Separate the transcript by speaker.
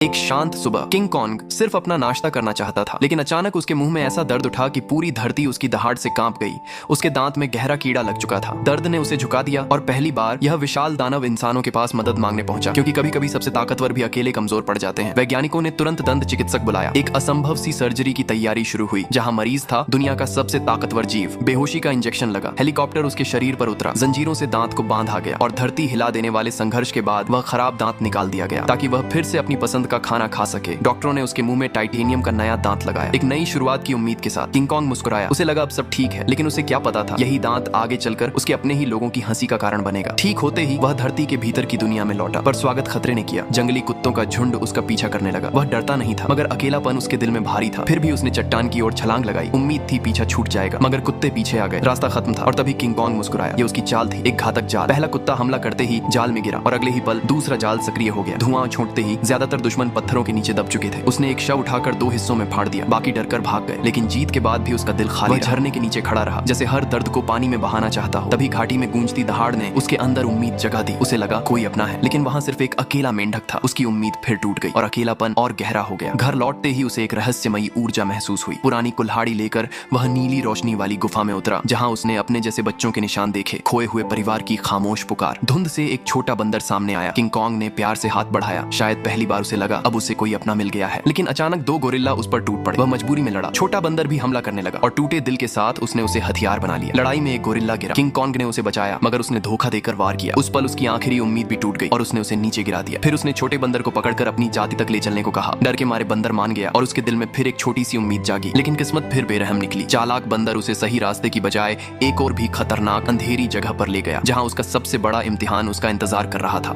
Speaker 1: एक शांत सुबह किंग कॉन्ग सिर्फ अपना नाश्ता करना चाहता था, लेकिन अचानक उसके मुंह में ऐसा दर्द उठा कि पूरी धरती उसकी दहाड़ से कांप गई। उसके दांत में गहरा कीड़ा लग चुका था। दर्द ने उसे झुका दिया और पहली बार यह विशाल दानव इंसानों के पास मदद मांगने पहुंचा, क्योंकि कभी कभी सबसे ताकतवर भी अकेले कमजोर पड़ जाते हैं। वैज्ञानिकों ने तुरंत दंत चिकित्सक बुलाया। एक असंभव सी सर्जरी की तैयारी शुरू हुई, जहाँ मरीज था दुनिया का सबसे ताकतवर जीव। बेहोशी का इंजेक्शन लगा, हेलीकॉप्टर उसके शरीर पर उतरा, जंजीरों से दांत को बांधा गया और धरती हिला देने वाले संघर्ष के बाद वह खराब दांत निकाल दिया गया ताकि वह फिर से अपनी पसंद का खाना खा सके। डॉक्टरों ने उसके मुंह में टाइटेनियम का नया दांत लगाया, एक नई शुरुआत की उम्मीद के साथ। किंग कॉन्ग मुस्कुराया। उसे लगा अब सब ठीक है, लेकिन उसे क्या पता था यही दांत आगे चलकर उसके अपने ही लोगों की हंसी का कारण बनेगा। ठीक होते ही वह धरती के भीतर की दुनिया में लौटा, पर स्वागत खतरे ने किया। जंगली कुत्तों का झुंड उसका पीछा करने लगा। वह डरता नहीं था, मगर अकेलापन उसके दिल में भारी था। फिर भी उसने चट्टान की ओर छलांग लगाई। उम्मीद थी पीछा छूट जाएगा, मगर कुत्ते पीछे आ गए। रास्ता खत्म था और तभी किंग कॉन्ग मुस्कुराया। ये उसकी चाल थी, एक घातक जाल। पहला कुत्ता हमला करते ही जाल में गिरा और अगले ही पल दूसरा जाल सक्रिय हो गया। धुआं छोड़ते ही ज्यादातर दुश्मन पत्थरों के नीचे दब चुके थे। उसने एक शव उठाकर दो हिस्सों में फाड़ दिया। बाकी डरकर भाग गए, लेकिन जीत के बाद भी उसका दिल खाली रहा। झरने के नीचे खड़ा रहा, जैसे हर दर्द को पानी में बहाना चाहता हो। तभी घाटी में गूंजती दहाड़ ने उसके अंदर उम्मीद जगा दी। उसे लगा कोई अपना है, लेकिन वहां सिर्फ एक अकेला मेंढक था। उसकी उम्मीद फिर टूट गई और अकेलापन और गहरा हो गया। घर लौटते ही उसे एक रहस्यमयी ऊर्जा महसूस हुई। पुरानी कुल्हाड़ी लेकर वह नीली रोशनी वाली गुफा में उतरा, जहां उसने अपने जैसे बच्चों के निशान देखे। खोए हुए परिवार की खामोश पुकार। धुंध से एक छोटा बंदर सामने आया। किंग कॉन्ग ने प्यार से हाथ बढ़ाया। शायद पहली बार उसे लगा अब उसे कोई अपना मिल गया है। लेकिन अचानक दो गोरिल्ला उस पर टूट पड़े। वह मजबूरी में लड़ा। छोटा बंदर भी हमला करने लगा और टूटे दिल के साथ उसने उसे हथियार बना लिया। लड़ाई में एक गोरिल्ला गिरा। किंग कॉन्ग ने उसे बचाया, मगर उसने धोखा देकर वार किया। उस पल उसकी आखिरी उम्मीद भी टूट गई और उसने उसे नीचे गिरा दिया। फिर उसने छोटे बंदर को पकड़कर अपनी जाति तक ले चलने को कहा। डर के मारे बंदर मान गया और उसके दिल में फिर एक छोटी सी उम्मीद जागी। लेकिन किस्मत फिर बेरहम निकली। चालाक बंदर उसे सही रास्ते की बजाय एक और भी खतरनाक अंधेरी जगह पर ले गया, जहां उसका सबसे बड़ा इम्तिहान उसका इंतजार कर रहा था।